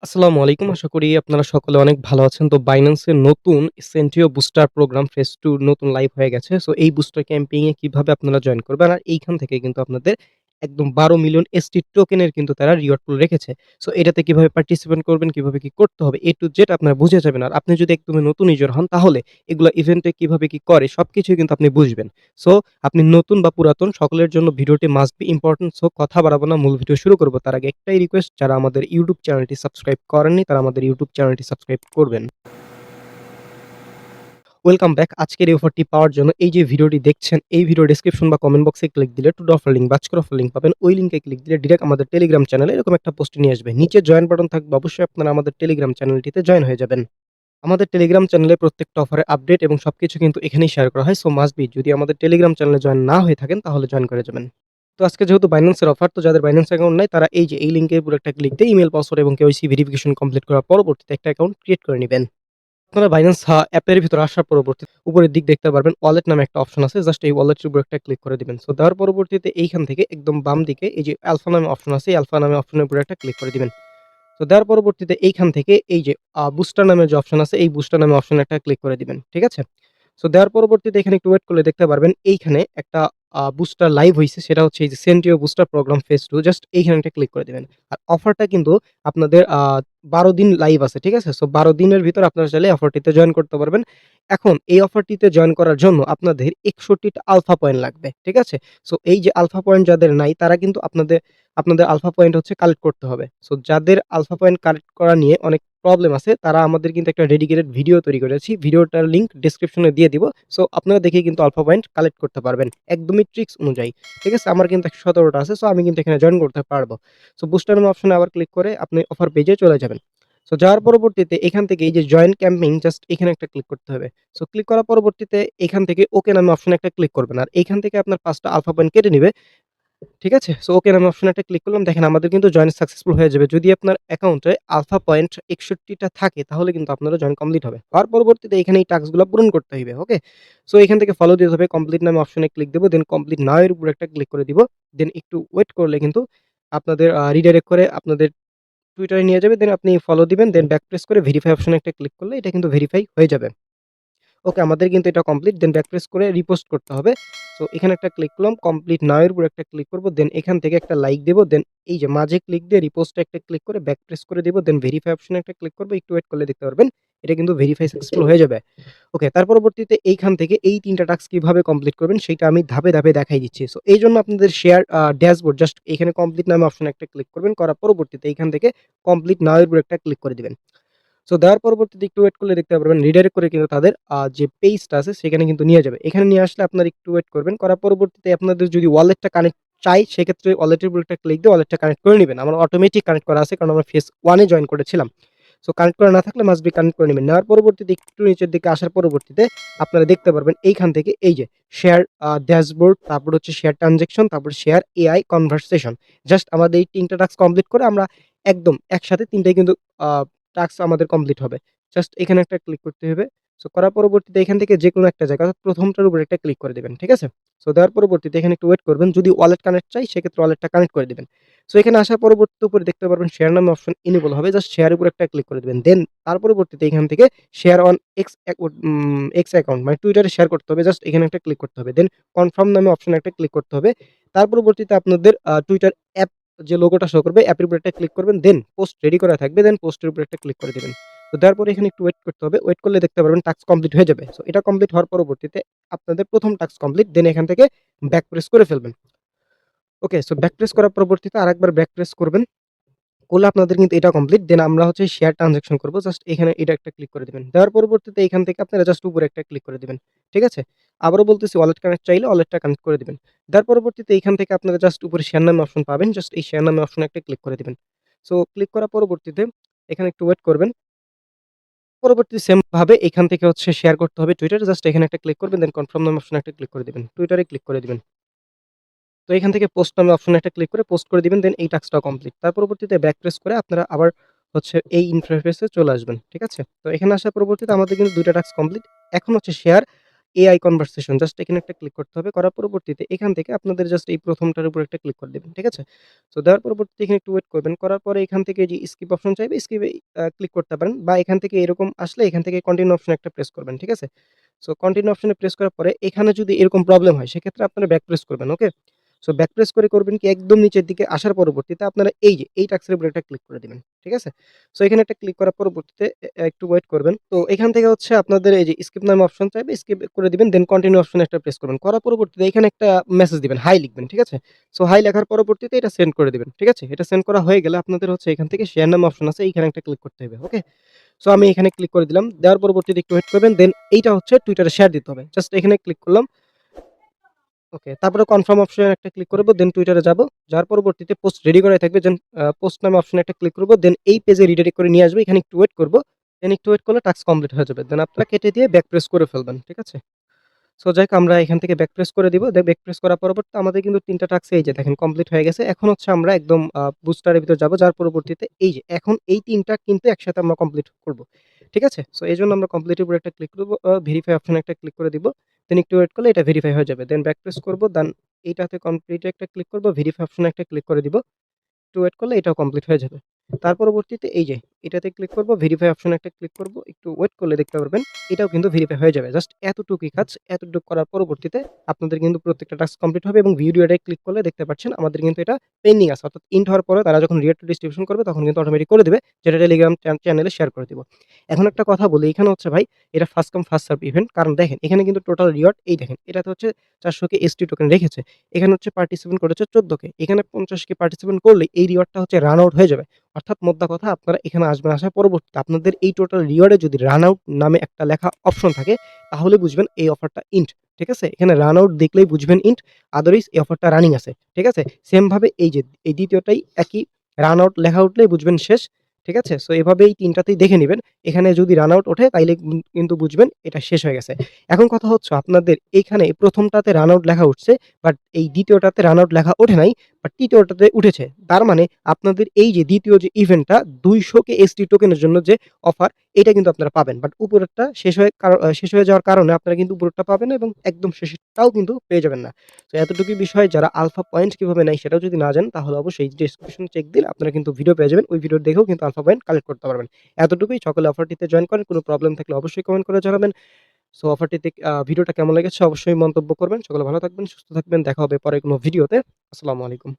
আসসালামু আলাইকুম। আশা করি আপনারা সকলে অনেক ভালো আছেন। তো Binance এর নতুন Centio বুস্টার প্রোগ্রাম ফেজ 2 নতুন লাইভ হয়ে গেছে। সো এই বুস্টার ক্যাম্পেইন এ কিভাবে আপনারা জয়েন করবেন? আর এইখান থেকে কিন্তু আপনাদের একদম ১২ মিলিয়ন ST টোকেনের কিন্তু তারা রিওয়ার্ড পুল রেখেছে। সো এটাতে কিভাবে পার্টিসিপেট করবেন, কিভাবে কি করতে হবে A to Z আপনারা বুঝে যাবেন। আর আপনি যদি একদমই নতুন ইউজার হন তাহলে এগুলা ইভেন্টে কিভাবে কি করে সবকিছুই কিন্তু আপনি বুঝবেন। সো আপনি নতুন বা পুরাতন সকলের জন্য ভিডিওটি মাস্ট বি ইম্পোর্টেন্ট। সো কথা বাড়াবো না, মূল ভিডিও শুরু করব। তার আগে একটাই রিকোয়েস্ট, যারা আমাদের ইউটিউব চ্যানেলটি সাবস্ক্রাইব করেননি তারা আমাদের ইউটিউব চ্যানেলটি সাবস্ক্রাইব করবেন। Welcome back. আজকের এই অফারটি পাওয়ার জন্য এই যে ভিডিওটি দেখছেন, এই ভিডিও ডেসক্রিপশন বা কমেন্ট বক্সে ক্লিক দিলে টুডে অফার লিংক বা আজকের অফার লিংক পাবেন। ওই লিংকে ক্লিক দিলে ডিরেক্ট আমাদের টেলিগ্রাম চ্যানেলে এরকম একটা পোস্ট নিয়ে আসবে। নিচে জয়েন বাটন থাকবে, অবশ্যই আপনারা আমাদের টেলিগ্রাম চ্যানেলটিতে জয়েন হয়ে যাবেন। আমাদের টেলিগ্রাম চ্যানেলে প্রত্যেকটা অফারের আপডেট এবং সবকিছু কিন্তু এখানেই শেয়ার করা হয়। সো মাস্ট বি, যদি আমাদের টেলিগ্রাম চ্যানেলে জয়েন না হয়ে থাকেন তাহলে জয়েন করে যাবেন। তো আজকে যেহেতু Binance এর অফার, তো যাদের Binance অ্যাকাউন্ট নাই তারা এই যে এই লিংকে পুরো একটা ক্লিক দিয়ে ইমেইল, পাসওয়ার্ড এবং KYC ভেরিফিকেশন কমপ্লিট করার পরবর্তীতে একটা অ্যাকাউন্ট ক্রিয়েট করে নিবেন। আপনারা Binance অ্যাপের ভিতরে আসার পরবর্তী উপরের দিক দেখতে পারবেন ওয়ালেট নামে একটা অপশন আছে। জাস্ট এই ওয়ালেটের উপর একটা ক্লিক করে দিবেন। সো দেওয়ার পরবর্তীতে এইখান থেকে একদম বাম দিকে এই যে আলফা নামে অপশন আছে, এই আলফা নামে অপশনের উপরে একটা ক্লিক করে দিবেন। তো দেওয়ার পরবর্তীতে এইখান থেকে এই যে বুস্টার নামের যে অপশন আছে, এই বুস্টার নামে অপশনে একটা ক্লিক করে দিবেন। ঠিক আছে? সো দেওয়ার পরবর্তীতে এখানে একটু ওয়েট করলে দেখতে পারবেন এইখানে একটা বুস্টার লাইভ হইছে, সেটা হচ্ছে এই যে Centio booster program phase 2, just এইখানে একটা ক্লিক করে দিবেন। আর অফারটা কিন্তু আপনাদের ১২ দিন লাইভ আছে। ঠিক আছে? সো ১২ দিনের ভিতর আপনারা চাইলে অফারটিতে জয়েন করতে পারবেন। এখন এই অফারটিতে জয়েন করার জন্য আপনাদের ৬১ টা আলফা পয়েন্ট লাগবে। ঠিক আছে? সো এই যে আলফা পয়েন্ট যাদের নাই তারা কিন্তু আপনাদের আলফা পয়েন্ট হচ্ছে কালেক্ট করতে হবে। সো যাদের আলফা পয়েন্ট কালেক্ট করা নিয়ে অনেক প্রবলেম আছে তারা আমাদের কিন্তু একটা ডেডিকেটেড ভিডিও তৈরি করেছি। ভিডিওটার লিংক ডেসক্রিপশনে দিয়ে দিব। সো আপনারা দেখেই কিন্তু আলফা পয়েন্ট কালেক্ট করতে পারবেন একদমই ট্রিক্স অনুযায়ী। ঠিক আছে? আমার কিন্তু ১১৭ টা আছে। সো আমি কিন্তু এখানে জয়েন করতে পারব। সো বুস্টার নামে অপশনে আবার ক্লিক করে আপনি অফার পেজে চলে যাবেন। সো যাওয়ার পরবর্তীতে এখান থেকে এই যে জয়েন ক্যাম্পেইন, জাস্ট এখানে একটা ক্লিক করতে হবে। সো ক্লিক করার পরবর্তীতে এখান থেকে ওকে নামে অপশনে একটা ক্লিক করবেন। আর এইখান থেকে আপনার ৫ টা আলফা পয়েন্ট কেটে নিবে। ঠিক আছে? সো ওকে নামে অপশনে একটা ক্লিক করলাম। দেখেন আমাদের কিন্তু জয়েন সাকসেসফুল হয়ে যাবে। যদি আপনার অ্যাকাউন্টে আলফা পয়েন্ট ৬১ টা থাকে তাহলে কিন্তু আপনারও জয়েন কমপ্লিট হবে। হওয়ার পরবর্তীতে এখানে এই টাস্ক গুলা পূরণ করতে হইবে। ওকে? সো এখান থেকে ফলো দিতে হবে। কমপ্লিট নামে অপশনে ক্লিক দেব। দেন কমপ্লিট নাও এর উপরে একটা ক্লিক করে দিব। দেন একটু ওয়েট করলে কিন্তু আপনাদের রিডাইরেক্ট করে আপনাদের টুইটারে নিয়ে যাবে। দেন আপনি ফলো দিবেন। দেন ব্যাক প্রেস করে ভেরিফাই অপশনে একটা ক্লিক করলে এটা কিন্তু ভেরিফাই হয়ে যাবে। ওকে, আমাদের কিন্তু এটা কমপ্লিট। দেন ব্যাক প্রেস করে রিপোস্ট করতে হবে। সো এখানে একটা ক্লিক করলাম। কমপ্লিট নাও এর উপর একটা ক্লিক করব। দেন এখান থেকে একটা লাইক দেব। দেন এই যে মাঝে ক্লিক দিয়ে রিপোস্টে একটা ক্লিক করে ব্যাক প্রেস করে দিব। দেন ভেরিফাই অপশনে একটা ক্লিক করব। একটু ওয়েট করলে দেখতে পারবেন এটা কিন্তু ভেরিফাই সাকসেসফুল হয়ে যাবে। ওকে, তার পরবর্তীতে এইখান থেকে এই ৩ টা টাস্ক কিভাবে কমপ্লিট করবেন সেটা আমি ধাপে, ধাপে দেখাই দিচ্ছি। সো এইজন্য আপনাদের শেয়ার ড্যাশবোর্ড, জাস্ট এখানে কমপ্লিট নামে অপশনে একটা ক্লিক করবেন। করার পরবর্তীতে এইখান থেকে কমপ্লিট নাও এর উপর একটা ক্লিক করে দিবেন। সো দেওয়ার পরবর্তীতে একটু ওয়েট করলে দেখতে পারবেন রিডাইরেক্ট করে কিন্তু তাদের যে পেজটা আছে সেখানে কিন্তু নিয়ে যাবে। এখানে নিয়ে আসলে আপনারা একটু ওয়েট করবেন। করার পরবর্তীতে আপনাদের যদি ওয়ালেটটা কানেক্ট চাই সেক্ষেত্রে ওয়ালেটের উপর একটা ক্লিক দিয়ে ওয়ালেটটা কানেক্ট করে নিবেন। আমার অটোমেটিক কানেক্ট করা আছে কারণ আমরা ফেজ 1 এ জয়েন করেছিলাম। সো কানেক্ট করা না থাকলে মাস্ট বি কানেক্ট করে নিবেন। নেওয়ার পরবর্তীতে একটু নিচের দিকে আসার পরবর্তীতে আপনারা দেখতে পারবেন এইখান থেকে এই যে শেয়ার ড্যাশবোর্ড, তারপর হচ্ছে শেয়ার ট্রান্সেকশন, তারপর শেয়ার এআই কনভারসেশন। জাস্ট আমাদের এই ৩ টা টাস্ক কমপ্লিট করে আমরা একদম একসাথে ৩ টাই কিন্তু আ টাস্ক আমাদের কমপ্লিট হবে। জাস্ট এখানে একটা ক্লিক করতে হবে। সো করার পরবর্তীতে এখান থেকে যেকোনো একটা জায়গা অর্থাৎ ১ম টার উপরে একটা ক্লিক করে দিবেন। ঠিক আছে? সো দেওয়ার পরবর্তীতে এখানে একটু ওয়েট করবেন। যদি ওয়ালেট কানেক্ট চাই সেক্ষেত্রে ওয়ালেটটা কানেক্ট করে দিবেন। সো এখানে আসার পরবর্তীতে উপরে দেখতে পারবেন শেয়ার নামে অপশন এনেবল হবে। জাস্ট শেয়ার এর উপরে একটা ক্লিক করে দিবেন। দেন তার পরবর্তীতে এখান থেকে শেয়ার অন এক্স অ্যাকাউন্ট মানে টুইটারে শেয়ার করতে হবে। জাস্ট এখানে একটা ক্লিক করতে হবে। দেন কনফার্ম নামে অপশনে একটা ক্লিক করতে হবে। তার পরবর্তীতে আপনাদের টুইটার অ্যাপ যে লোগোটা শো করবে অ্যাপের উপরে একটা ক্লিক করবেন। দেন পোস্ট রেডি করা থাকবে। দেন পোস্টের উপরে একটা ক্লিক করে দিবেন। তো দেওয়ার পরে এখানে একটু ওয়েট করতে হবে। ওয়েট করলে দেখতে পারবেন টাস্ক কমপ্লিট হয়ে যাবে। সো এটা কমপ্লিট হওয়ার পরবর্তীতে আপনাদের ১ম টাস্ক কমপ্লিট। দেন এখান থেকে ব্যাক প্রেস করে ফেলবেন। ওকে, সো ব্যাক প্রেস করার পরবর্তীতে আরেকবার ব্যাক প্রেস করবেন। করলে আপনাদের কিন্তু এটা কমপ্লিট। দেন আমরা হচ্ছে শেয়ার ট্রান্সেকশন করব। জাস্ট এখানে এটা একটা ক্লিক করে দিবেন। দেওয়ার পরবর্তীতে এখান থেকে আপনারা জাস্ট উপরে একটা ক্লিক করে দিবেন। ঠিক আছে? আবারও বলতেছি ওয়ালেট কানেক্ট চাইলে ওয়ালেটটা কানেক্ট করে দিবেন। দেওয়ার পরবর্তীতে এখান থেকে আপনারা জাস্ট উপরে শেয়ার নামে অপশন পাবেন। জাস্ট এই শেয়ার নামে অপশনে একটা ক্লিক করে দিবেন। সো ক্লিক করার পরবর্তীতে এখানে একটু ওয়েট করবেন। পরবর্তী সেম ভাবে এখান থেকে হচ্ছে শেয়ার করতে হবে টুইটারে। জাস্ট এখানে একটা ক্লিক করবেন। দেন কনফার্ম নামে অপশনে একটা ক্লিক করে দিবেন। টুইটারে ক্লিক করে দিবেন। তো এখান থেকে পোস্ট নামে অপশনে একটা ক্লিক করে পোস্ট করে দিবেন। দেন এই টাস্কটাও কমপ্লিট। তার পরবর্তীতে ব্যাক প্রেস করে আপনারা আবার হচ্ছে এই ইন্টারফেসে চলে আসবেন। ঠিক আছে? তো এখানে আসার পরবর্তীতে আমাদের কিন্তু ২ টা টাস্ক কমপ্লিট। এখন হচ্ছে শেয়ার এআই কনভারসেশন জাস্ট এখানে একটা ক্লিক করতে হবে। করার পরবর্তীতে এখান থেকে আপনাদের জাস্ট এই ১ম টার উপর একটা ক্লিক করে দিবেন। ঠিক আছে? সো দেওয়ার পরবর্তীতে এখানে একটু ওয়েট করবেন। করার পরে এখান থেকে যে স্কিপ অপশন চাইবে স্কিপে ক্লিক করতে পারেন বা এখান থেকে এরকম আসলে এখান থেকে কন্টিনিউ অপশন একটা প্রেস করবেন। ঠিক আছে? সো কন্টিনিউ অপশনে প্রেস করার পরে এখানে যদি এরকম প্রবলেম হয় সেক্ষেত্রে আপনারা ব্যাক প্রেস করবেন। ওকে? সো ব্যাক প্রেস করে করবেন কি একদম নিচের দিকে আসার পরবর্তীতে আপনারা এই যে এই টাক্সের উপরে একটা ক্লিক করে দিবেন। ঠিক আছে? সো এখানে একটা ক্লিক করার পরবর্তীতে একটু ওয়েট করবেন। তো এখান থেকে হচ্ছে আপনাদের এই যে স্কিপ নামে অপশন চাইবে স্কিপ করে দিবেন। দেন কন্টিনিউ অপশনে একটা প্রেস করবেন। করার পরবর্তীতে এখানে একটা মেসেজ দিবেন, হাই লিখবেন। ঠিক আছে? সো হাই লেখার পরবর্তীতে এটা সেন্ড করে দিবেন। ঠিক আছে? এটা সেন্ড করা হয়ে গেলে আপনাদের হচ্ছে এখান থেকে শেয়ার নামে অপশন আছে এইখানে একটা ক্লিক করতে হবে। ওকে? সো আমি এখানে ক্লিক করে দিলাম। দেওয়ার পরবর্তীতে একটু ওয়েট করবেন। দেন এইটা হচ্ছে Twitter এ শেয়ার দিতে হবে। জাস্ট এখানে ক্লিক করলাম। ওকে। তারপরে কনফার্ম অপশনে একটা ক্লিক করব। দেন Twitter এ যাব। যাওয়ার পরবর্তীতে পোস্ট রেডি করাই থাকবে। দেন পোস্ট নামে অপশনে একটা ক্লিক করব। দেন এই পেজে রিডাইরেক্ট করে নিয়ে আসবে। এখানে একটু ওয়েট করব। দেন একটু ওয়েট করলে টাস্ক কমপ্লিট হয়ে যাবে। দেন আপনারা কেটে দিয়ে ব্যাক প্রেস করে ফেলবেন। ঠিক আছে? সো যাই হোক আমরা এখান থেকে ব্যাক প্রেস করে দিব। ব্যাক প্রেস করার পরবর্তীতে আমাদের কিন্তু ৩ টা টাস্ক এই যে দেখেন কমপ্লিট হয়ে গেছে। এখন হচ্ছে আমরা একদম বুস্টার এর ভিতর যাব। যার পরবর্তীতে এই যে এখন এই ৩ টা কিন্তু একসাথে আমরা কমপ্লিট করব। ঠিক আছে? সো এজন্য আমরা কমপ্লিট এর উপরে একটা ক্লিক করব। ভেরিফাই অপশনে একটা ক্লিক করে দিব। দেন একটু ওয়েট করলে এটা ভেরিফাই হয়ে যাবে। দেন ব্যাক প্রেস করব। দেন এইটাতে কমপ্লিট এ একটা ক্লিক করব। ভেরিফাই অপশনে একটা ক্লিক করে দিব। একটু ওয়েট করলে এটাও কমপ্লিট হয়ে যাবে। তার পরবর্তীতে এই যে এটাতে ক্লিক করব, ভেরিফাই অপশনে একটা ক্লিক করব। একটু ওয়েট করলে দেখতে পারবেন এটাও কিন্তু ভেরিফাই হয়ে যাবে। জাস্ট এতটুকুই কাজ। এতটুকু করার পরবর্তীতে আপনাদের কিন্তু প্রত্যেকটা টাস্ক কমপ্লিট হবে এবং ভিডিওটায় ক্লিক করলে দেখতে পাচ্ছেন আমাদের কিন্তু এটা পেন্ডিং আছে। অর্থাৎ এন্ড হওয়ার পরে তারা যখন রিওয়ার্ড ডিস্ট্রিবিউশন করবে তখন কিন্তু অটোমেটিক করে দিবে যেটা টেলিগ্রাম চ্যানেলে শেয়ার করে দিব। এখন একটা কথা বলি এখানে হচ্ছে ভাই এটা first come first serve event কারণ দেখেন এখানে কিন্তু টোটাল রিওয়ার্ড এই দেখেন এটাতে হচ্ছে ৪০০ কে এসটি টোকেন রেখেছে। এখানে হচ্ছে পার্টিসিপেন্ট করেছে ১৪ কে। এখানে ৫০ কে পার্টিসিপেন্ট করলে এই রিওয়ার্ডটা হচ্ছে রান আউট হয়ে যাবে। অর্থাৎ মোদ্দা কথা আপনারা এখানে আসবেন, আসার পরবর্তীতে আপনাদের এই টোটাল রিওয়ার্ড এ যদি রান আউট নামে একটা লেখা অপশন থাকে তাহলে বুঝবেন এই অফারটা ইন্ট। ঠিক আছে? এখানে রান আউট দেখলেই বুঝবেন ইন্ট। আদারওয়াইজ এই অফারটা রানিং আছে। ঠিক আছে? সেম ভাবে এই যে এই দ্বিতীয়টাই একই রান আউট লেখা উঠলেই বুঝবেন শেষ। ঠিক আছে? সো এভাবেই ৩ টাতেই দেখে নিবেন। এখানে যদি রান আউট ওঠে তাইলে কিন্তু বুঝবেন এটা শেষ হয়ে গেছে। এখন কথা হচ্ছে আপনাদের এইখানে ১ম টাতে রান আউট লেখা উঠছে বাট এই দ্বিতীয়টাতে রান আউট লেখা ওঠে নাই বাট তৃতীয়টাতে উঠেছে। তার মানে আপনাদের এই যে দ্বিতীয় যে ইভেন্টটা ২০০ কে এসটি টোকেনের জন্য যে অফার এটা কিন্তু আপনারা পাবেন। বাট উপরেরটা শেষ হয়ে যাওয়ার কারণে আপনারা কিন্তু উপরেরটা পাবেন না এবং একদম শেষেরটাও কিন্তু পেয়ে যাবেন না। তো এতটুকুই বিষয় যারা আলফা পয়েন্ট কিভাবে নেয় সেটাও যদি না জানেন তাহলে অবশ্যই ডেসক্রিপশন চেক দিলে আপনারা কিন্তু ভিডিও পেয়ে যাবেন। ওই ভিডিও দেখেও কিন্তু আলফা পয়েন্ট কালেক্ট করতে পারবেন। এতটুকুই সকলে অফারটিতে জয়েন করেন। কোনো প্রবলেম থাকলে অবশ্যই কমেন্ট করে জানাবেন। সো অফারটিতে ভিডিওটা কেমন লেগেছে অবশ্যই মন্তব্য করবেন। সকলে ভালো থাকবেন, সুস্থ থাকবেন। দেখা হবে পরে কোনো ভিডিওতে। আসসালামু আলাইকুম।